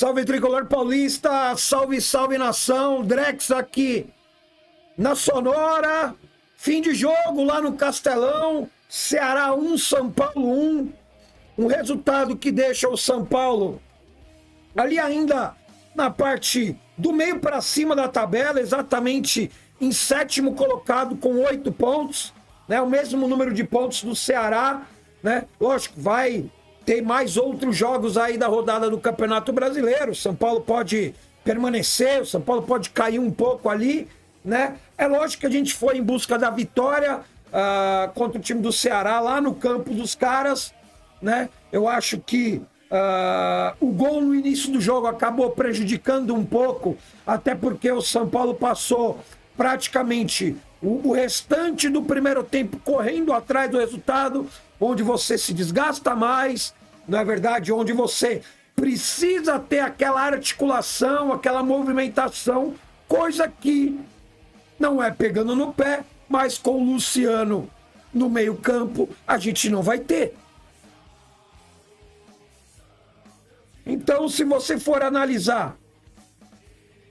Salve Tricolor Paulista, salve, salve nação, Drex aqui na Sonora, fim de jogo lá no Castelão, Ceará 1, São Paulo 1, um resultado que deixa o São Paulo ali ainda na parte do meio para cima da tabela, exatamente em sétimo colocado com 8 pontos, né? O mesmo número de pontos do Ceará, né? Lógico, vai ter mais outros jogos aí da rodada do Campeonato Brasileiro. O São Paulo pode permanecer, o São Paulo pode cair um pouco ali, né? É lógico que a gente foi em busca da vitória contra o time do Ceará lá no campo dos caras, né? Eu acho que o gol no início do jogo acabou prejudicando um pouco, até porque o São Paulo passou praticamente o restante do primeiro tempo correndo atrás do resultado, onde você se desgasta mais, não é verdade? Onde você precisa ter aquela articulação, aquela movimentação, coisa que não é pegando no pé, mas com o Luciano no meio-campo a gente não vai ter. Então, se você for analisar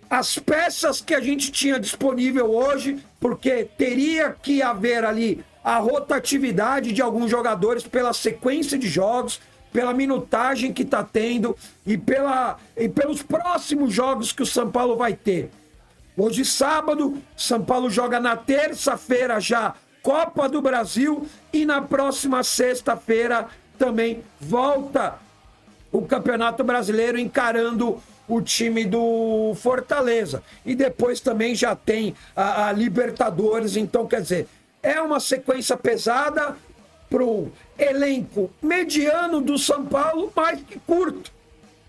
as peças que a gente tinha disponível hoje, porque teria que haver ali a rotatividade de alguns jogadores pela sequência de jogos, pela minutagem que está tendo e pelos próximos jogos que o São Paulo vai ter. Hoje, sábado, São Paulo joga na terça-feira já Copa do Brasil e na próxima sexta-feira também volta o Campeonato Brasileiro encarando o time do Fortaleza. E depois também já tem a Libertadores. Então, quer dizer, é uma sequência pesada para o elenco mediano do São Paulo, mais que curto,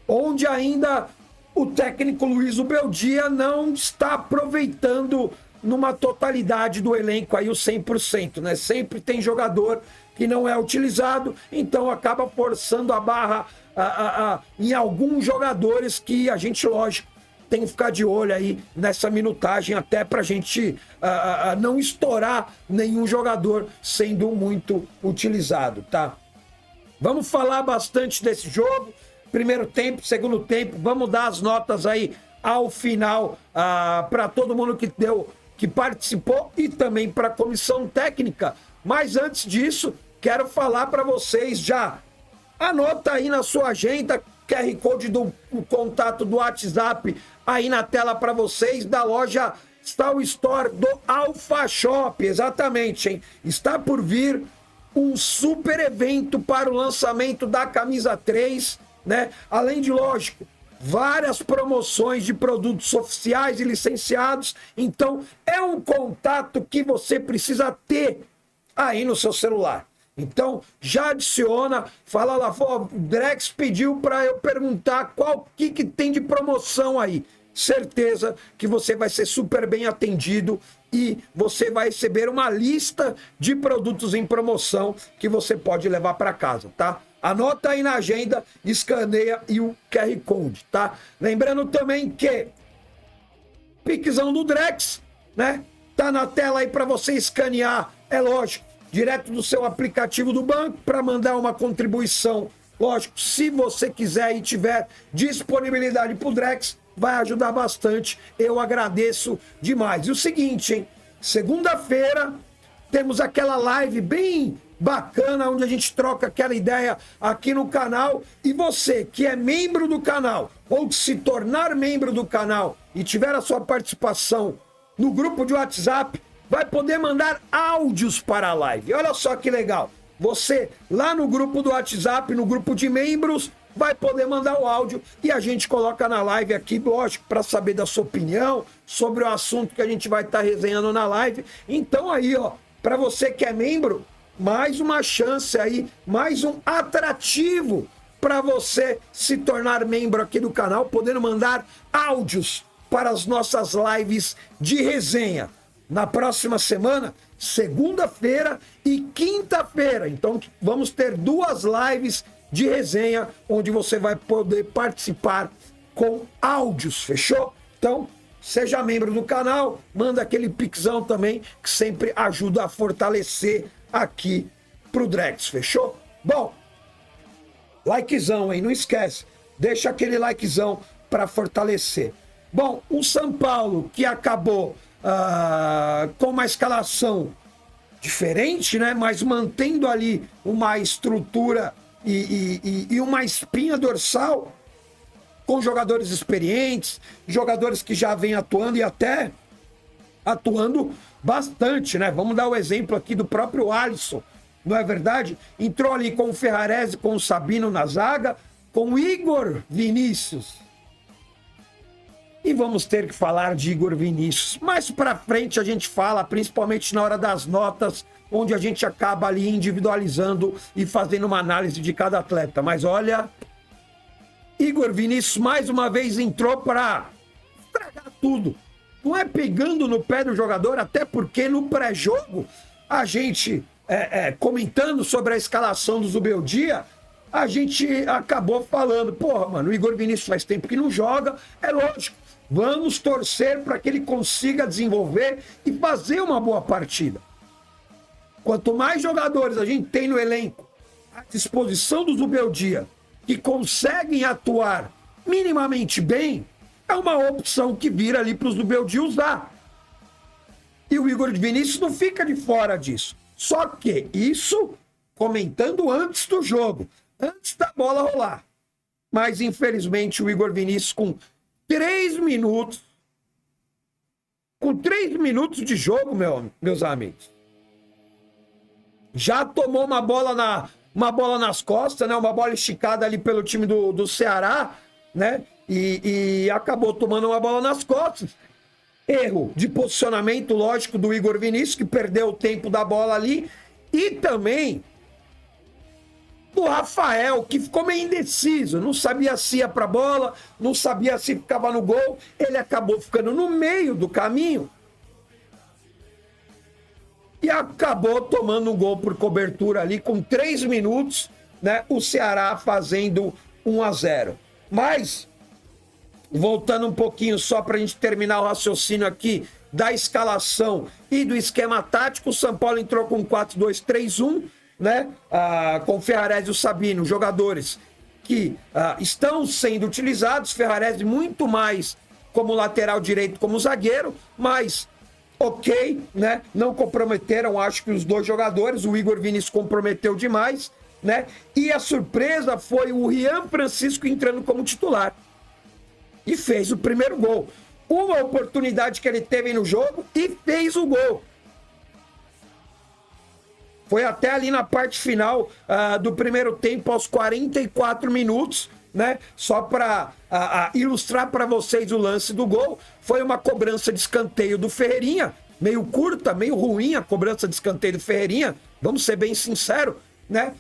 onde ainda o técnico Luiz Ubeldia não está aproveitando numa totalidade do elenco aí o 100%, né? Sempre tem jogador que não é utilizado, então acaba forçando a barra em alguns jogadores que a gente, lógico, tem que ficar de olho aí nessa minutagem, até pra gente não estourar nenhum jogador sendo muito utilizado, tá? Vamos falar bastante desse jogo, primeiro tempo, segundo tempo, vamos dar as notas aí ao final para todo mundo que participou e também para a comissão técnica. Mas antes disso, quero falar para vocês já. Anota aí na sua agenda, QR Code do contato do WhatsApp aí na tela para vocês, da loja Stal Store do Alpha Shop, exatamente, hein? Está por vir um super evento para o lançamento da camisa 3, né? Além de, lógico, várias promoções de produtos oficiais e licenciados. Então, é um contato que você precisa ter aí no seu celular. Então, já adiciona, fala lá, o Drex pediu para eu perguntar qual que tem de promoção aí. Certeza que você vai ser super bem atendido e você vai receber uma lista de produtos em promoção que você pode levar para casa, tá? Anota aí na agenda, escaneia e o QR Code, tá? Lembrando também que Pixão do Drex, né? Tá na tela aí para você escanear, é lógico, direto do seu aplicativo do banco para mandar uma contribuição. Lógico, se você quiser e tiver disponibilidade pro Drex, vai ajudar bastante. Eu agradeço demais. E o seguinte, hein? Segunda-feira temos aquela live bem bacana, onde a gente troca aquela ideia aqui no canal. E você que é membro do canal, ou que se tornar membro do canal e tiver a sua participação no grupo de WhatsApp, vai poder mandar áudios para a live. Olha só que legal. Você, lá no grupo do WhatsApp, no grupo de membros, vai poder mandar o áudio e a gente coloca na live aqui, lógico, para saber da sua opinião sobre o assunto que a gente vai estar resenhando na live. Então aí, ó, para você que é membro, mais uma chance aí, mais um atrativo para você se tornar membro aqui do canal, podendo mandar áudios para as nossas lives de resenha. Na próxima semana, segunda-feira e quinta-feira. Então, vamos ter 2 lives de resenha, onde você vai poder participar com áudios, fechou? Então, seja membro do canal, manda aquele pixão também, que sempre ajuda a fortalecer aqui pro Drex, fechou? Bom, likezão, hein? Não esquece. deixa aquele likezão para fortalecer. Bom, o São Paulo, que acabou com uma escalação diferente, né? Mas mantendo ali uma estrutura e uma espinha dorsal, com jogadores experientes, jogadores que já vêm atuando e até atuando bastante, né? Vamos dar o exemplo aqui do próprio Alisson, não é verdade? Entrou ali com o Ferrarese, com o Sabino na zaga, com o Igor Vinícius. E vamos ter que falar de Igor Vinícius. Mais pra frente a gente fala, principalmente na hora das notas, onde a gente acaba ali individualizando e fazendo uma análise de cada atleta. Mas olha, Igor Vinícius mais uma vez entrou para estragar tudo. Não é pegando no pé do jogador, até porque no pré-jogo, a gente, comentando sobre a escalação do Zubeldia, a gente acabou falando, porra, mano, o Igor Vinícius faz tempo que não joga, é lógico, vamos torcer para que ele consiga desenvolver e fazer uma boa partida. Quanto mais jogadores a gente tem no elenco à disposição do Zubeldia, que conseguem atuar minimamente bem, é uma opção que vira ali para o Zubeldia usar. E o Igor Vinícius não fica de fora disso. Só que isso comentando antes do jogo, antes da bola rolar. Mas, infelizmente, o Igor Vinícius, com 3 minutos de jogo, meus amigos, já tomou uma bola nas costas, né? Uma bola esticada ali pelo time do Ceará, né? E acabou tomando uma bola nas costas. Erro de posicionamento, lógico, do Igor Vinícius, que perdeu o tempo da bola ali. E também do Rafael, que ficou meio indeciso. Não sabia se ia pra bola, não sabia se ficava no gol. Ele acabou ficando no meio do caminho. E acabou tomando um gol por cobertura ali, com 3 minutos, né? O Ceará fazendo 1-0. Mas, voltando um pouquinho só para a gente terminar o raciocínio aqui da escalação e do esquema tático, o São Paulo entrou com 4-2-3-1, né? Com o Ferrarese e o Sabino, jogadores que estão sendo utilizados, Ferrarese muito mais como lateral direito, como zagueiro, mas ok, né? Não comprometeram, acho que os dois jogadores, o Igor Vinícius comprometeu demais, né? E a surpresa foi o Rian Francisco entrando como titular. E fez o primeiro gol. Uma oportunidade que ele teve no jogo e fez o gol. Foi até ali na parte final do primeiro tempo, aos 44 minutos, né? Só para ilustrar para vocês o lance do gol, foi uma cobrança de escanteio do Ferreirinha, meio curta, meio ruim a cobrança de escanteio do Ferreirinha, vamos ser bem sinceros, né?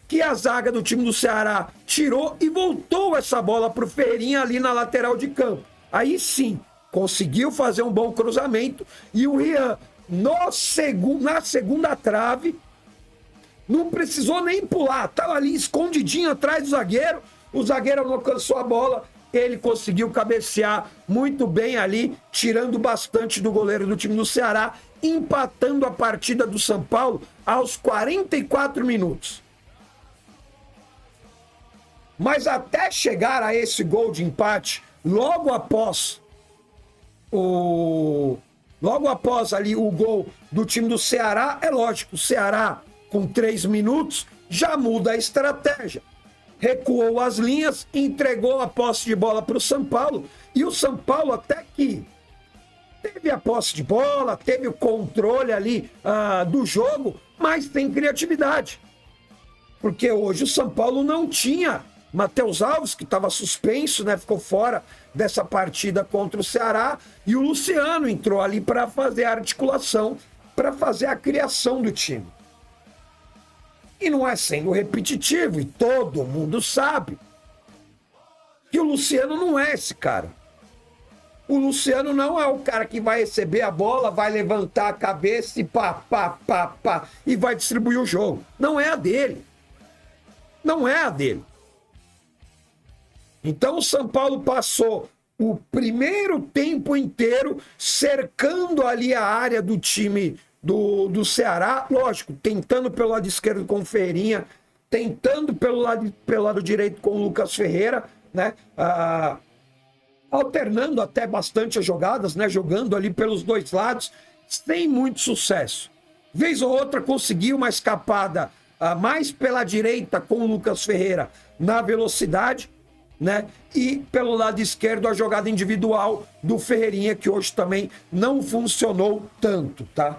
Que a zaga do time do Ceará tirou e voltou essa bola para o Ferreirinha ali na lateral de campo. Aí sim, conseguiu fazer um bom cruzamento e o Rian, na segunda trave, não precisou nem pular, estava ali escondidinho atrás do zagueiro, o zagueiro não alcançou a bola, ele conseguiu cabecear muito bem ali, tirando bastante do goleiro do time do Ceará, empatando a partida do São Paulo aos 44 minutos. Mas até chegar a esse gol de empate, logo após ali o gol do time do Ceará, é lógico, o Ceará com 3 minutos já muda a estratégia. Recuou as linhas, entregou a posse de bola para o São Paulo, e o São Paulo até que teve a posse de bola, teve o controle ali do jogo, mas tem criatividade. Porque hoje o São Paulo não tinha Matheus Alves, que estava suspenso, né? Ficou fora dessa partida contra o Ceará, e o Luciano entrou ali para fazer a articulação, para fazer a criação do time. E não é sendo repetitivo, e todo mundo sabe que o Luciano não é esse cara. O Luciano não é o cara que vai receber a bola, vai levantar a cabeça e e vai distribuir o jogo. Não é a dele. Não é a dele. Então o São Paulo passou o primeiro tempo inteiro cercando ali a área do time do Ceará, lógico, tentando pelo lado esquerdo com o Ferreirinha, tentando pelo lado direito com o Lucas Ferreira, né? Alternando até bastante as jogadas, né? Jogando ali pelos dois lados, sem muito sucesso. Vez ou outra conseguiu uma escapada mais pela direita com o Lucas Ferreira na velocidade, né? E pelo lado esquerdo a jogada individual do Ferreirinha, que hoje também não funcionou tanto, tá?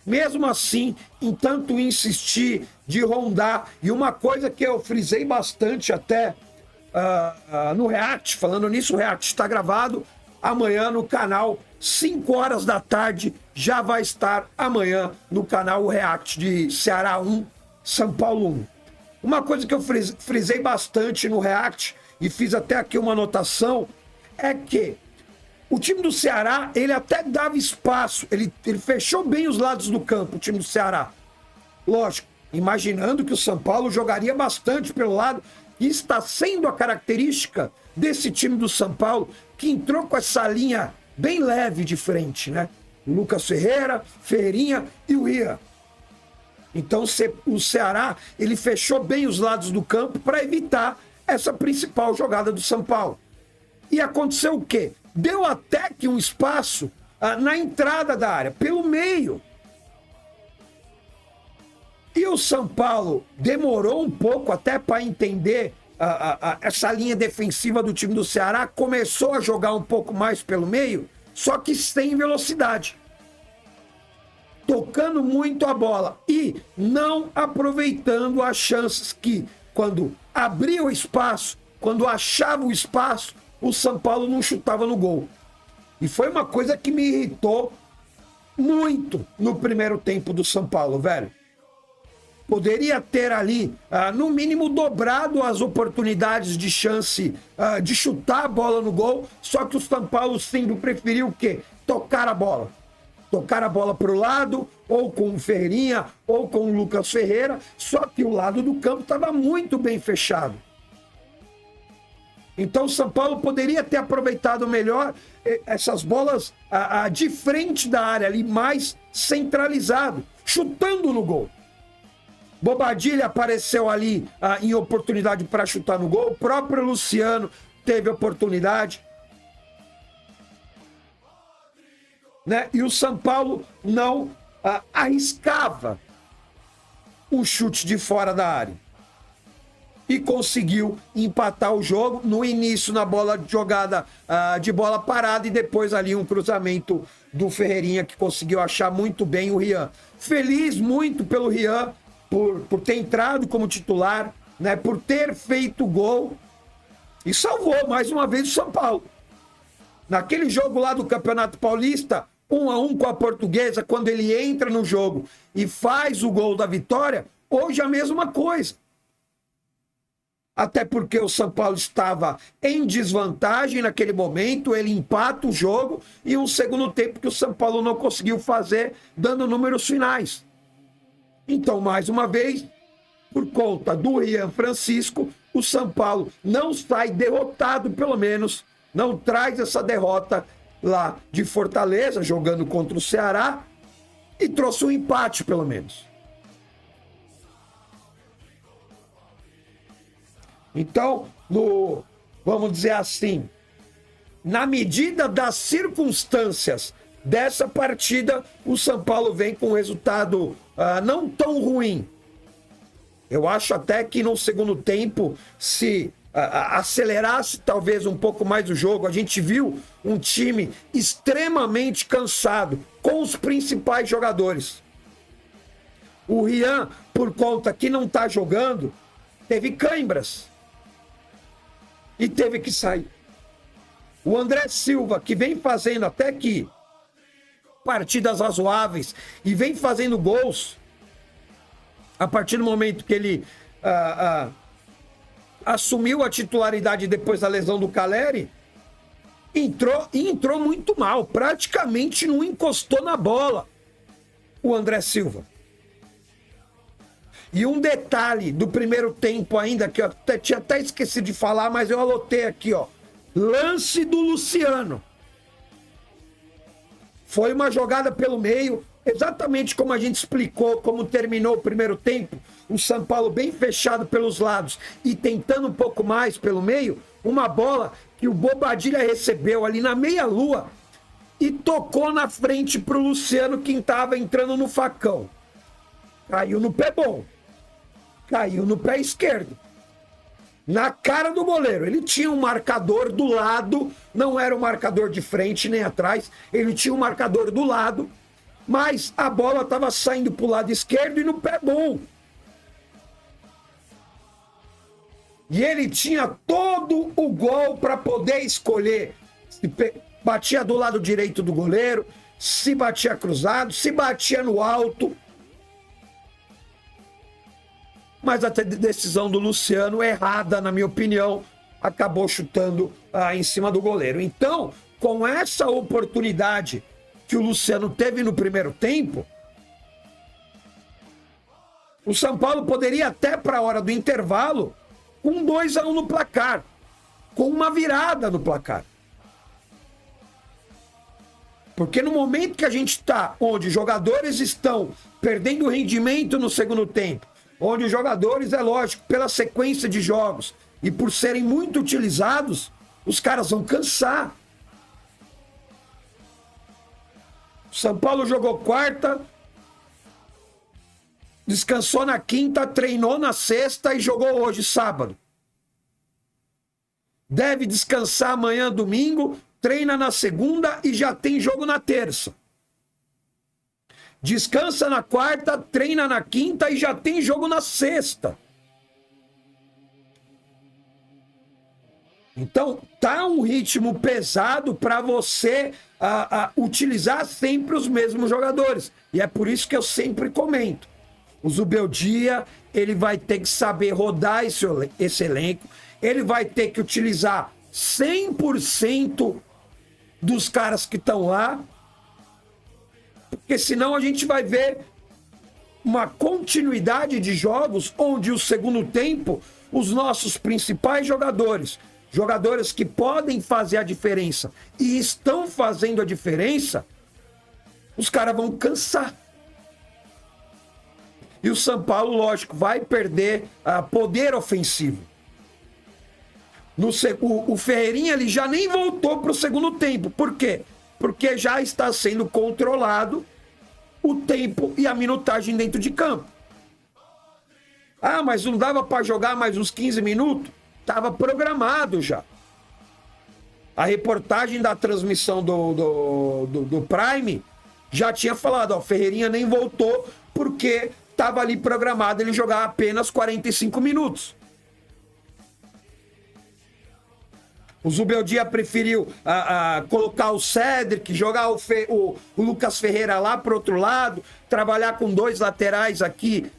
Mesmo assim, em tanto insistir de rondar, e uma coisa que eu frisei bastante até no React, falando nisso, o React está gravado amanhã no canal, 5 horas da tarde, já vai estar amanhã no canal o React de Ceará 1, São Paulo 1. Uma coisa que eu frisei bastante no React, e fiz até aqui uma anotação, é que o time do Ceará, ele até dava espaço, ele fechou bem os lados do campo, o time do Ceará. Lógico, imaginando que o São Paulo jogaria bastante pelo lado, e está sendo a característica desse time do São Paulo, que entrou com essa linha bem leve de frente, né? Lucas Ferreira, Ferreirinha e o Rian. Então o Ceará, ele fechou bem os lados do campo para evitar essa principal jogada do São Paulo. E aconteceu o quê? Deu até que um espaço na entrada da área, pelo meio. E o São Paulo demorou um pouco até para entender essa linha defensiva do time do Ceará, começou a jogar um pouco mais pelo meio, só que sem velocidade. Tocando muito a bola e não aproveitando as chances que, quando abria o espaço, quando achava o espaço, o São Paulo não chutava no gol. E foi uma coisa que me irritou muito no primeiro tempo do São Paulo, velho. Poderia ter ali, no mínimo, dobrado as oportunidades de chance de chutar a bola no gol, só que o São Paulo sempre preferiu o quê? Tocar a bola. Tocar a bola para o lado, ou com o Ferreirinha, ou com o Lucas Ferreira, só que o lado do campo estava muito bem fechado. Então o São Paulo poderia ter aproveitado melhor essas bolas de frente da área, ali mais centralizado, chutando no gol. Bobadilha apareceu ali em oportunidade para chutar no gol. O próprio Luciano teve oportunidade. Né? E o São Paulo não arriscava o chute de fora da área. E conseguiu empatar o jogo no início na bola de jogada de bola parada e depois ali um cruzamento do Ferreirinha que conseguiu achar muito bem o Rian. Feliz muito pelo Rian por ter entrado como titular, né, por ter feito gol e salvou mais uma vez o São Paulo. Naquele jogo lá do Campeonato Paulista, 1-1 com a Portuguesa, quando ele entra no jogo e faz o gol da vitória, hoje a mesma coisa. Até porque o São Paulo estava em desvantagem naquele momento, ele empata o jogo e um segundo tempo que o São Paulo não conseguiu fazer, dando números finais. Então, mais uma vez, por conta do Rian Francisco, o São Paulo não sai derrotado, pelo menos, não traz essa derrota lá de Fortaleza, jogando contra o Ceará, e trouxe um empate, pelo menos. Então, vamos dizer assim, na medida das circunstâncias dessa partida, o São Paulo vem com um resultado não tão ruim. Eu acho até que no segundo tempo, se acelerasse talvez um pouco mais o jogo, a gente viu um time extremamente cansado, com os principais jogadores. O Rian, por conta que não está jogando, teve cãibras e teve que sair. O André Silva, que vem fazendo até que partidas razoáveis e vem fazendo gols, a partir do momento que ele assumiu a titularidade depois da lesão do Caleri, entrou muito mal, praticamente não encostou na bola o André Silva. E um detalhe do primeiro tempo ainda, que eu tinha até esquecido de falar, mas eu anotei aqui, ó. Lance do Luciano. Foi uma jogada pelo meio, exatamente como a gente explicou, como terminou o primeiro tempo, o São Paulo bem fechado pelos lados e tentando um pouco mais pelo meio, uma bola que o Bobadilha recebeu ali na meia-lua e tocou na frente para o Luciano, que estava entrando no facão. Caiu no pé bom. Caiu no pé esquerdo. Na cara do goleiro. Ele tinha um marcador do lado, não era um marcador de frente nem atrás, ele tinha um marcador do lado, mas a bola estava saindo para o lado esquerdo e no pé bom. E ele tinha todo o gol para poder escolher se batia do lado direito do goleiro, se batia cruzado, se batia no alto. Mas a decisão do Luciano, errada, na minha opinião, acabou chutando em cima do goleiro. Então, com essa oportunidade que o Luciano teve no primeiro tempo, o São Paulo poderia até para a hora do intervalo com 2-1 no placar, com uma virada no placar. Porque no momento que a gente está, onde jogadores estão perdendo rendimento no segundo tempo, onde os jogadores, é lógico, pela sequência de jogos e por serem muito utilizados, os caras vão cansar. O São Paulo jogou quarta, descansou na quinta, treinou na sexta e jogou hoje, sábado. Deve descansar amanhã, domingo, treina na segunda e já tem jogo na terça. Descansa na quarta, treina na quinta e já tem jogo na sexta. Então, tá um ritmo pesado para você utilizar sempre os mesmos jogadores. E é por isso que eu sempre comento. O Zubeldia, ele vai ter que saber rodar esse elenco. Ele vai ter que utilizar 100% dos caras que estão lá. Porque senão a gente vai ver uma continuidade de jogos onde o segundo tempo, os nossos principais jogadores que podem fazer a diferença e estão fazendo a diferença, os caras vão cansar. E o São Paulo, lógico, vai perder poder ofensivo. O Ferreirinha ele já nem voltou para o segundo tempo. Por quê? Porque já está sendo controlado o tempo e a minutagem dentro de campo. Ah, mas não dava para jogar mais uns 15 minutos? Estava programado já. A reportagem da transmissão do Prime já tinha falado, ó, Ferreirinha nem voltou porque estava ali programado ele jogar apenas 45 minutos. O Zubeldia preferiu colocar o Cédric, jogar o Lucas Ferreira lá para o outro lado, trabalhar com dois laterais aqui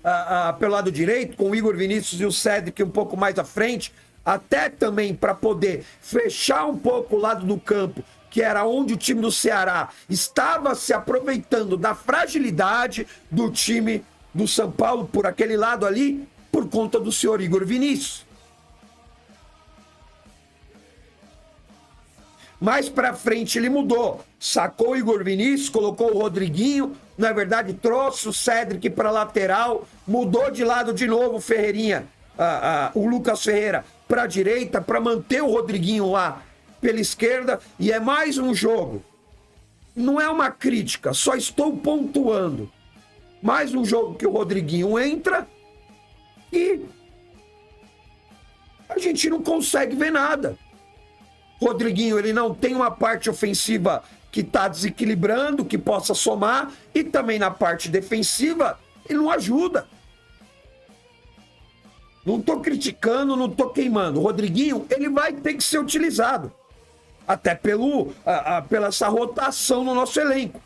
pelo lado direito, com o Igor Vinícius e o Cédric um pouco mais à frente, até também para poder fechar um pouco o lado do campo, que era onde o time do Ceará estava se aproveitando da fragilidade do time do São Paulo por aquele lado ali, por conta do senhor Igor Vinícius. Mais pra frente ele mudou, sacou o Igor Vinícius, colocou o Rodriguinho, na verdade trouxe o Cédric para lateral, mudou de lado de novo o Ferreirinha, o Lucas Ferreira para a direita, para manter o Rodriguinho lá pela esquerda, e é mais um jogo. Não é uma crítica, só estou pontuando. Mais um jogo que o Rodriguinho entra e a gente não consegue ver nada. Rodriguinho, ele não tem uma parte ofensiva que está desequilibrando, que possa somar, e também na parte defensiva, ele não ajuda. Não estou criticando, não estou queimando. O Rodriguinho, ele vai ter que ser utilizado. Até pela essa rotação no nosso elenco.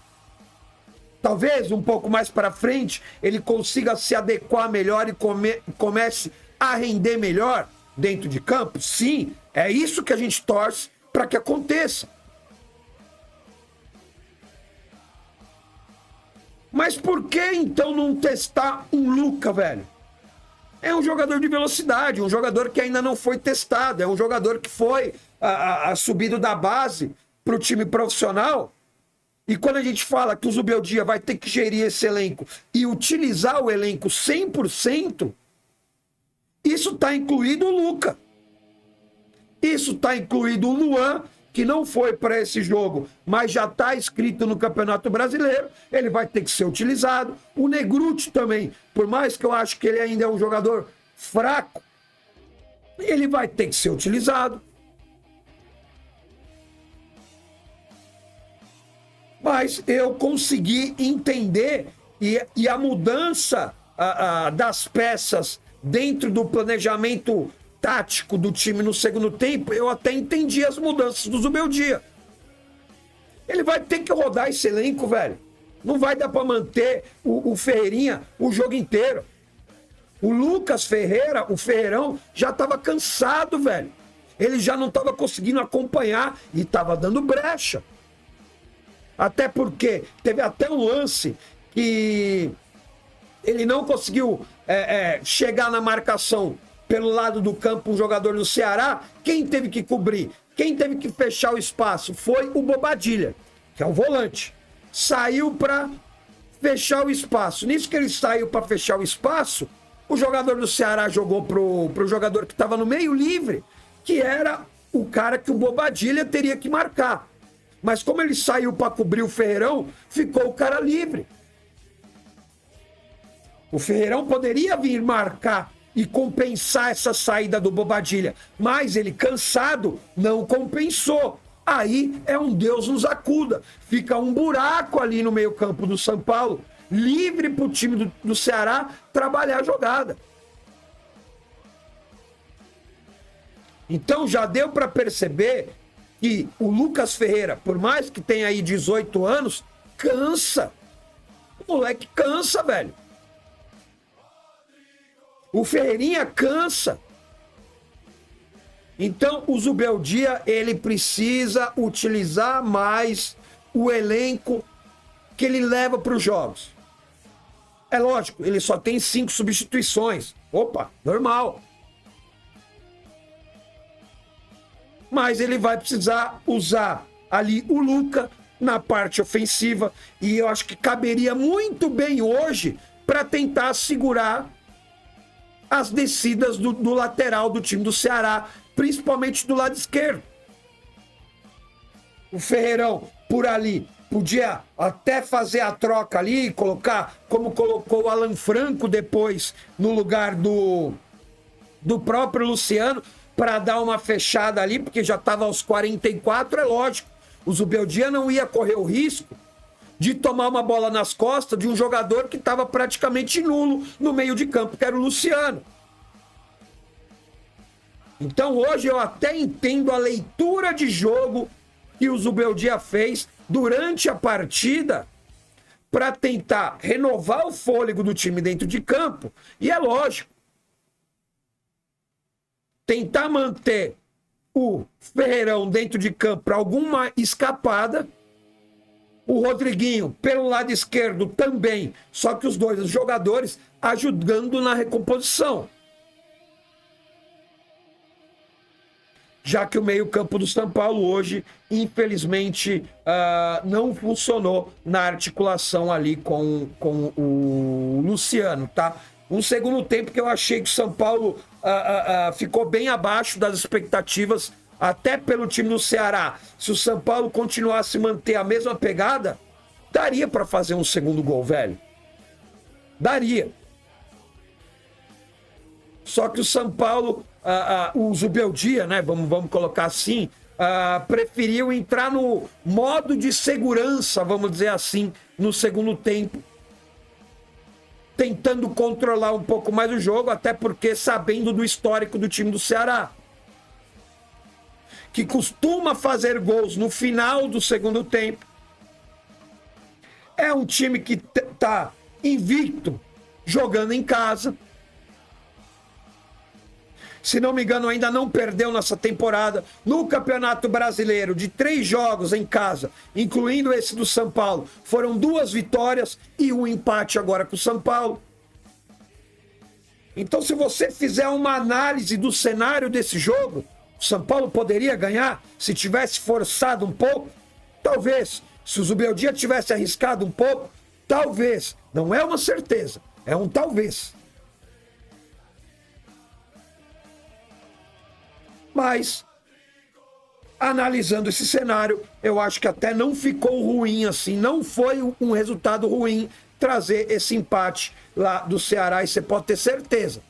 Talvez um pouco mais para frente, ele consiga se adequar melhor e comece a render melhor dentro de campo. Sim, é isso que a gente torce para que aconteça. Mas por que então não testar um Luca, velho? É um jogador de velocidade, um jogador que ainda não foi testado, é um jogador que foi subido da base para o time profissional E quando a gente fala que o Zubeldia vai ter que gerir esse elenco e utilizar o elenco 100%, isso está incluído o Luca. Isso está incluído o Luan, que não foi para esse jogo, mas já está inscrito no Campeonato Brasileiro. Ele vai ter que ser utilizado. O Negruti também, por mais que eu acho que ele ainda é um jogador fraco, ele vai ter que ser utilizado. Mas eu consegui entender e a mudança das peças dentro do planejamento tático do time no segundo tempo, eu até entendi as mudanças do Zubeldia. Ele vai ter que rodar esse elenco, velho. Não vai dar para manter o Ferreirinha o jogo inteiro. O Lucas Ferreira, o Ferreirão, já estava cansado, velho. Ele já não estava conseguindo acompanhar e estava dando brecha. Até porque teve até um lance que ele não conseguiu chegar na marcação pelo lado do campo, um jogador do Ceará. Quem teve que cobrir, quem teve que fechar o espaço foi o Bobadilha, que é o volante. Saiu para fechar o espaço. Nisso que ele saiu para fechar o espaço, o jogador do Ceará jogou pro jogador que estava no meio livre, que era o cara que o Bobadilha teria que marcar. Mas como ele saiu para cobrir o Ferreirão, ficou o cara livre. O Ferreirão poderia vir marcar e compensar essa saída do Bobadilha, mas ele, cansado, não compensou. Aí é um Deus nos acuda. Fica um buraco ali no meio-campo do São Paulo, livre para o time do Ceará trabalhar a jogada. Então já deu para perceber que o Lucas Ferreira, por mais que tenha aí 18 anos, cansa. O moleque cansa, velho. O Ferreirinha cansa. Então o Zubeldia, ele precisa utilizar mais o elenco que ele leva para os jogos. É lógico, ele só tem 5 substituições. Opa, normal. Mas ele vai precisar usar ali o Luca na parte ofensiva. E eu acho que caberia muito bem hoje para tentar segurar as descidas do lateral do time do Ceará, principalmente do lado esquerdo. O Ferreirão, por ali, podia até fazer a troca ali, colocar, como colocou o Alan Franco depois, no lugar do próprio Luciano, para dar uma fechada ali, porque já estava aos 44, é lógico. O Zubeldia não ia correr o risco de tomar uma bola nas costas de um jogador que estava praticamente nulo no meio de campo, que era o Luciano. Então hoje eu até entendo a leitura de jogo que o Zubeldia fez durante a partida para tentar renovar o fôlego do time dentro de campo. E é lógico, tentar manter o Ferreirão dentro de campo para alguma escapada. O Rodriguinho pelo lado esquerdo também, só que os dois jogadores ajudando na recomposição. Já que o meio-campo do São Paulo hoje, infelizmente, não funcionou na articulação ali com o Luciano, tá? Um segundo tempo que eu achei que o São Paulo ficou bem abaixo das expectativas, até pelo time do Ceará. Se o São Paulo continuasse a manter a mesma pegada, daria para fazer um segundo gol, velho. Daria. Só que o São Paulo, o Zubeldia, né, vamos colocar assim, preferiu entrar no modo de segurança, vamos dizer assim, no segundo tempo, tentando controlar um pouco mais o jogo, até porque sabendo do histórico do time do Ceará, que costuma fazer gols no final do segundo tempo. É um time que está invicto, jogando em casa. Se não me engano, ainda não perdeu nessa temporada. No Campeonato Brasileiro, de 3 jogos em casa, incluindo esse do São Paulo, foram 2 vitórias e um empate agora com o São Paulo. Então, se você fizer uma análise do cenário desse jogo, o São Paulo poderia ganhar se tivesse forçado um pouco? Talvez. Se o Zubeldia tivesse arriscado um pouco, talvez, não é uma certeza, é um talvez. Mas, analisando esse cenário, eu acho que até não ficou ruim assim, não foi um resultado ruim trazer esse empate lá do Ceará, e você pode ter certeza.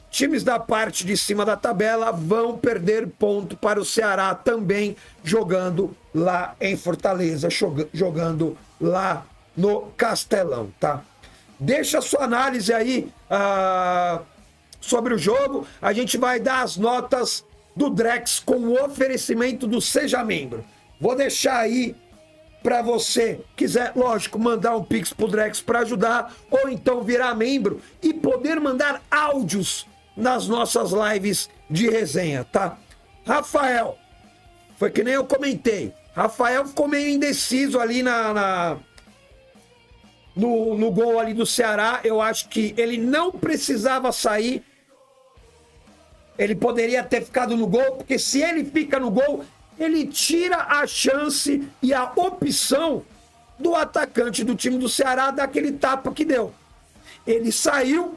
Times da parte de cima da tabela vão perder ponto para o Ceará também, jogando lá em Fortaleza, jogando lá no Castelão, tá? Deixa a sua análise aí sobre o jogo. A gente vai dar as notas do Drex com o oferecimento do Seja Membro. Vou deixar aí para você, quiser, lógico, mandar um pix pro Drex para ajudar, ou então virar membro e poder mandar áudios nas nossas lives de resenha, tá? Rafael, foi que nem eu comentei, Rafael ficou meio indeciso ali no gol ali do Ceará. Eu acho que ele não precisava sair, ele poderia ter ficado no gol, porque se ele fica no gol, ele tira a chance e a opção do atacante do time do Ceará daquele tapa que deu. Ele saiu,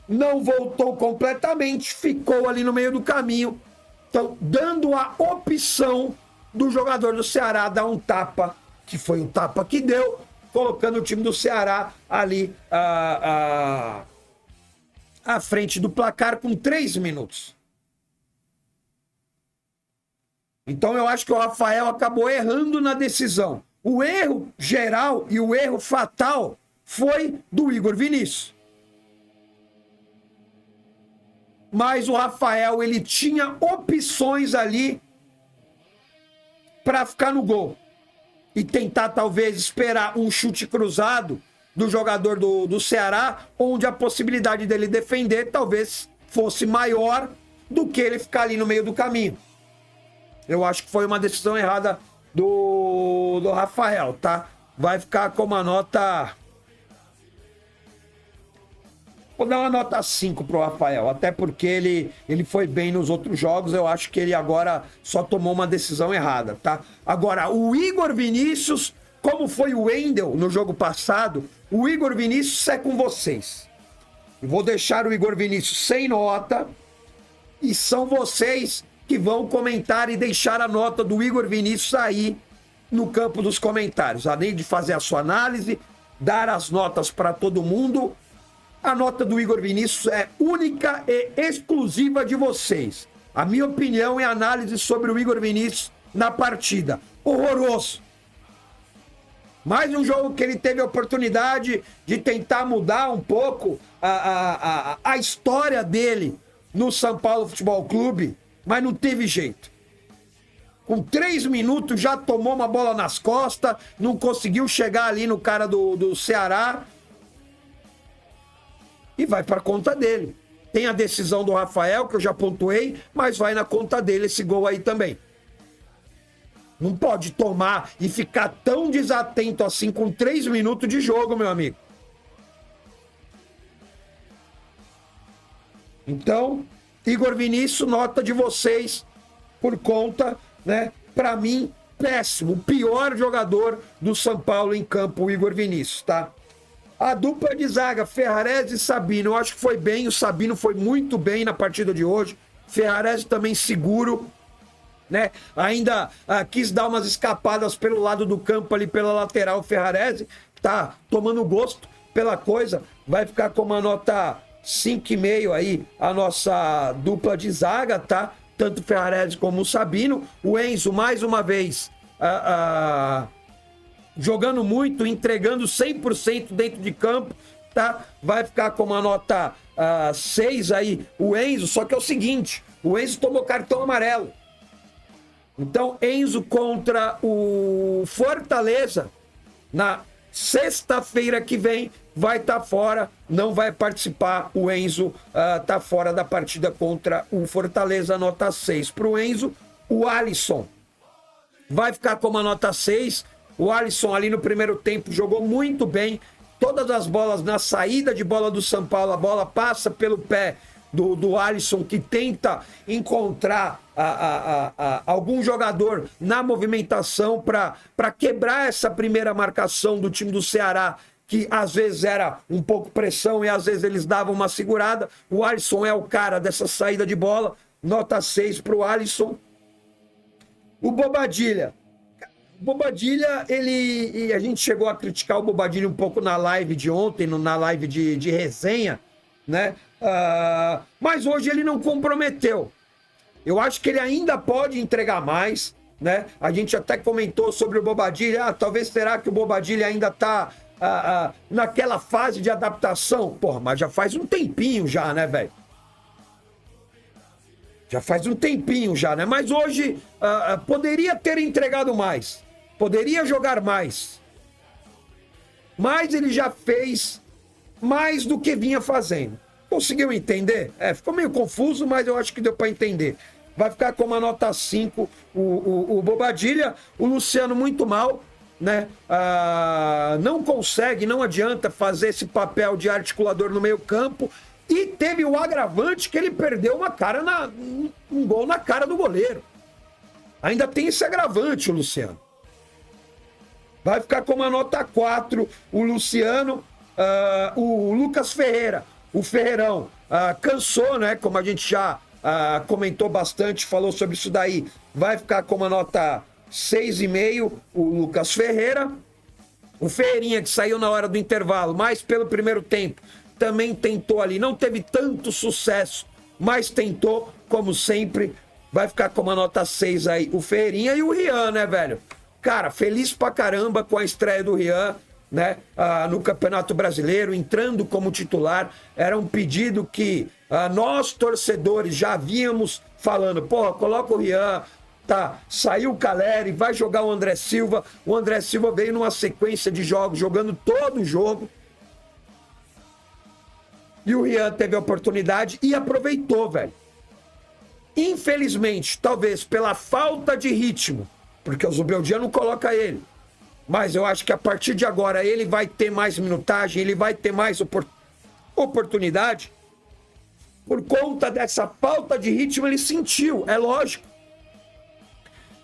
não voltou completamente, ficou ali no meio do caminho, então dando a opção do jogador do Ceará dar um tapa, que foi o tapa que deu, colocando o time do Ceará ali à frente do placar com 3 minutos. Então eu acho que o Rafael acabou errando na decisão. O erro geral e o erro fatal foi do Igor Vinícius. Mas o Rafael, ele tinha opções ali para ficar no gol. E tentar talvez esperar um chute cruzado do jogador do Ceará, onde a possibilidade dele defender talvez fosse maior do que ele ficar ali no meio do caminho. Eu acho que foi uma decisão errada do Rafael, tá? Vai ficar com uma nota... Vou dar uma nota 5 pro Rafael, até porque ele foi bem nos outros jogos. Eu acho que ele agora só tomou uma decisão errada, tá? Agora, o Igor Vinícius, como foi o Wendel no jogo passado, o Igor Vinícius é com vocês. Eu vou deixar o Igor Vinícius sem nota, e são vocês que vão comentar e deixar a nota do Igor Vinícius aí no campo dos comentários. Além de fazer a sua análise, dar as notas para todo mundo, a nota do Igor Vinícius é única e exclusiva de vocês. A minha opinião e análise sobre o Igor Vinícius na partida. Horroroso. Mais um jogo que ele teve a oportunidade de tentar mudar um pouco a história dele no São Paulo Futebol Clube, mas não teve jeito. Com 3 minutos já tomou uma bola nas costas, não conseguiu chegar ali no cara do Ceará, e vai para conta dele. Tem a decisão do Rafael, que eu já pontuei, mas vai na conta dele esse gol aí também. Não pode tomar e ficar tão desatento assim com 3 minutos de jogo, meu amigo. Então, Igor Vinícius, nota de vocês por conta, né? Para mim, péssimo. O pior jogador do São Paulo em campo, o Igor Vinícius, tá? A dupla de zaga, Ferrarese e Sabino, eu acho que foi bem. O Sabino foi muito bem na partida de hoje. Ferrarese também seguro, né? Ainda quis dar umas escapadas pelo lado do campo ali, pela lateral. O Ferrarese tá tomando gosto pela coisa. Vai ficar com uma nota 5,5 aí a nossa dupla de zaga, tá? Tanto o Ferrarese como o Sabino. O Enzo, mais uma vez, jogando muito, entregando 100% dentro de campo, tá? Vai ficar com uma nota 6 aí o Enzo, só que é o seguinte, o Enzo tomou cartão amarelo. Então, Enzo contra o Fortaleza, na sexta-feira que vem, vai estar fora, não vai participar. O Enzo tá fora da partida contra o Fortaleza, nota 6 para o Enzo. O Alisson vai ficar com uma nota 6. O Alisson ali no primeiro tempo jogou muito bem. Todas as bolas na saída de bola do São Paulo, a bola passa pelo pé do Alisson, que tenta encontrar algum jogador na movimentação para quebrar essa primeira marcação do time do Ceará, que às vezes era um pouco pressão e às vezes eles davam uma segurada. O Alisson é o cara dessa saída de bola, nota 6 para o Alisson. O Bobadilha, a gente chegou a criticar o Bobadilha um pouco na live de ontem, na live de resenha, né? Mas hoje ele não comprometeu. Eu acho que ele ainda pode entregar mais, né? A gente até comentou sobre o Bobadilha. Talvez será que o Bobadilha ainda está naquela fase de adaptação? Porra, mas já faz um tempinho já, né, velho? Já faz um tempinho já, né? Mas hoje poderia ter entregado mais. Poderia jogar mais. Mas ele já fez mais do que vinha fazendo. Conseguiu entender? Ficou meio confuso, mas eu acho que deu para entender. Vai ficar com uma nota 5 o Bobadilha. O Luciano muito mal, né? Não consegue, não adianta fazer esse papel de articulador no meio campo. E teve o agravante que ele perdeu um gol na cara do goleiro. Ainda tem esse agravante, o Luciano. Vai ficar com uma nota 4 o Luciano. O Lucas Ferreira, o Ferreirão, cansou, né? Como a gente já comentou bastante, falou sobre isso daí. Vai ficar com uma nota 6,5 o Lucas Ferreira. O Ferreirinha, que saiu na hora do intervalo, mas pelo primeiro tempo, também tentou ali. Não teve tanto sucesso, mas tentou, como sempre. Vai ficar com uma nota 6 aí o Ferreirinha. E o Rian, né, velho? Cara, feliz pra caramba com a estreia do Rian, né? No Campeonato Brasileiro, entrando como titular. Era um pedido que nós, torcedores, já víamos falando. Porra, coloca o Rian. Tá, saiu o Caleri, vai jogar o André Silva. O André Silva veio numa sequência de jogos, jogando todo o jogo. E o Rian teve a oportunidade e aproveitou, velho. Infelizmente, talvez pela falta de ritmo, porque o Zubeldia não coloca ele. Mas eu acho que a partir de agora ele vai ter mais minutagem, ele vai ter mais oportunidade. Por conta dessa falta de ritmo, ele sentiu, é lógico.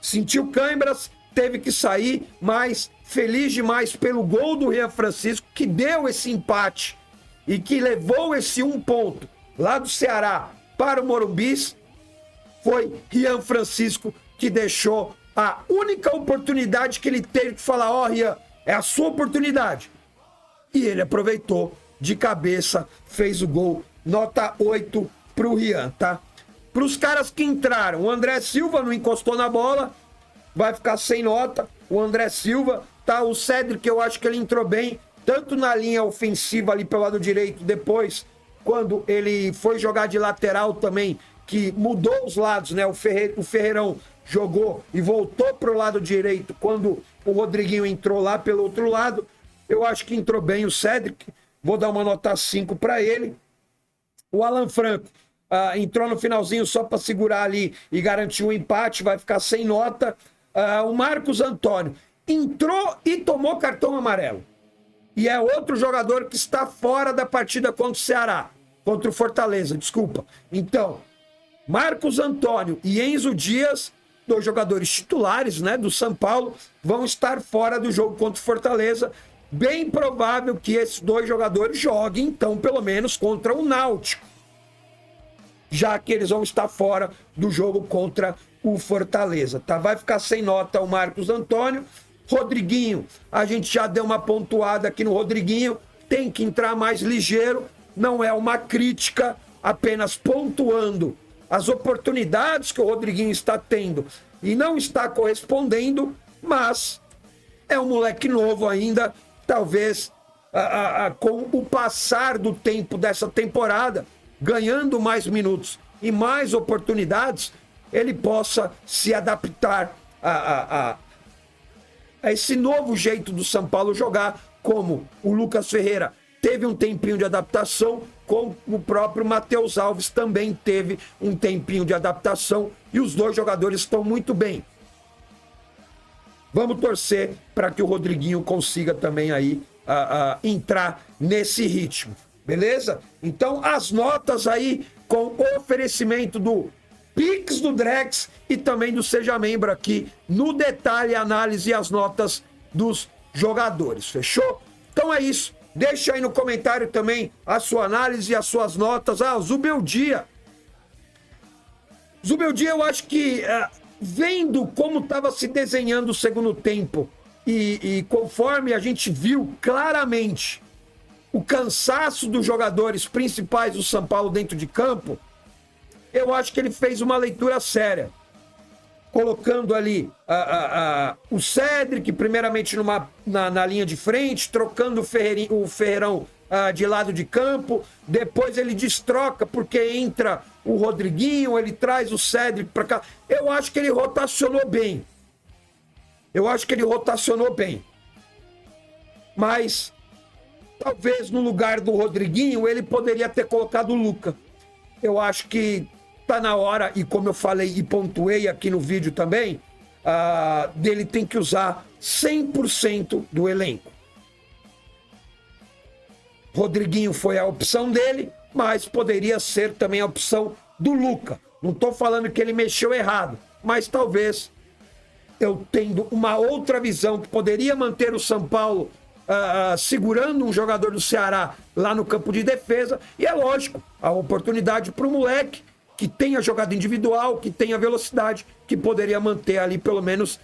Sentiu câimbras, teve que sair, mas feliz demais pelo gol do Rian Francisco, que deu esse empate e que levou esse 1 ponto lá do Ceará para o Morumbi. Foi Rian Francisco que deixou a única oportunidade que ele teve que falar: ó, Rian, é a sua oportunidade. E ele aproveitou de cabeça, fez o gol, nota 8 pro Rian, tá? Para os caras que entraram, o André Silva não encostou na bola, vai ficar sem nota. O André Silva, tá? O Cédric, eu acho que ele entrou bem, tanto na linha ofensiva ali pelo lado direito, depois, quando ele foi jogar de lateral também, que mudou os lados, né? O Ferreirão jogou e voltou para o lado direito quando o Rodriguinho entrou lá pelo outro lado. Eu acho que entrou bem o Cédric, vou dar uma nota 5 para ele. O Alan Franco entrou no finalzinho só para segurar ali e garantir o empate, vai ficar sem nota. O Marcos Antônio entrou e tomou cartão amarelo. E é outro jogador que está fora da partida contra o Ceará, contra o Fortaleza, desculpa. Então, Marcos Antônio e Enzo Dias, 2 jogadores titulares, né, do São Paulo, vão estar fora do jogo contra o Fortaleza. Bem provável que esses 2 jogadores joguem, então, pelo menos contra o Náutico, já que eles vão estar fora do jogo contra o Fortaleza, tá? Vai ficar sem nota o Marcos Antônio. Rodriguinho, a gente já deu uma pontuada aqui no Rodriguinho, tem que entrar mais ligeiro, não é uma crítica, apenas pontuando as oportunidades que o Rodriguinho está tendo e não está correspondendo, mas é um moleque novo ainda, talvez com o passar do tempo dessa temporada, ganhando mais minutos e mais oportunidades, ele possa se adaptar a esse novo jeito do São Paulo jogar, como o Lucas Ferreira teve um tempinho de adaptação, como o próprio Matheus Alves também teve um tempinho de adaptação, e os 2 jogadores estão muito bem. Vamos torcer para que o Rodriguinho consiga também aí entrar nesse ritmo. beleza? Então, as notas aí com oferecimento do Pix do Drex e também do Seja Membro aqui no detalhe, análise e as notas dos jogadores, fechou? Então é isso. Deixa aí no comentário também a sua análise e as suas notas. Ah, o Zubeldia. Zubeldia, eu acho que vendo como estava se desenhando o segundo tempo e conforme a gente viu claramente o cansaço dos jogadores principais do São Paulo dentro de campo, eu acho que ele fez uma leitura séria. Colocando ali o Cédric, primeiramente na linha de frente, trocando o Ferreirão de lado de campo, depois ele destroca porque entra o Rodriguinho, ele traz o Cédric para cá. Eu acho que ele rotacionou bem. Mas talvez no lugar do Rodriguinho ele poderia ter colocado o Luca. Eu acho que tá na hora, e como eu falei e pontuei aqui no vídeo também, dele tem que usar 100% do elenco. Rodriguinho foi a opção dele, mas poderia ser também a opção do Luca. Não tô falando que ele mexeu errado, mas talvez eu tendo uma outra visão que poderia manter o São Paulo segurando um jogador do Ceará lá no campo de defesa, e é lógico, a oportunidade para o moleque que tenha jogada individual, que tenha velocidade, que poderia manter ali pelo menos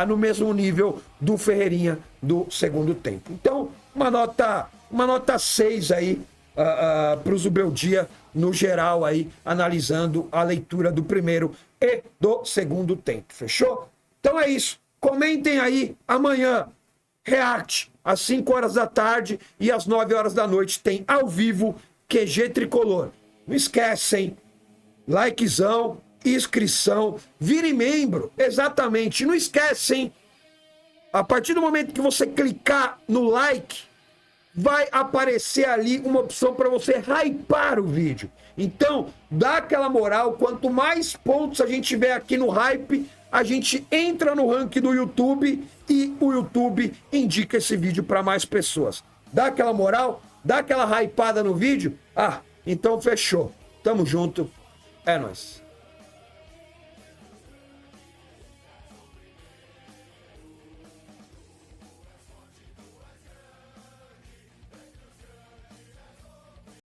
no mesmo nível do Ferreirinha do segundo tempo. Então, uma nota 6 aí para o Zubeldia no geral aí, analisando a leitura do primeiro e do segundo tempo. Fechou? Então é isso. Comentem aí amanhã. React, às 5 horas da tarde e às 9 horas da noite tem ao vivo QG Tricolor. Não esquecem, likezão, inscrição, vire membro, exatamente. Não esquecem, a partir do momento que você clicar no like, vai aparecer ali uma opção para você hypar o vídeo. Então, dá aquela moral, quanto mais pontos a gente tiver aqui no hype, a gente entra no ranking do YouTube e o YouTube indica esse vídeo para mais pessoas. Dá aquela moral, dá aquela hypada no vídeo, então fechou. Tamo junto, é nóis.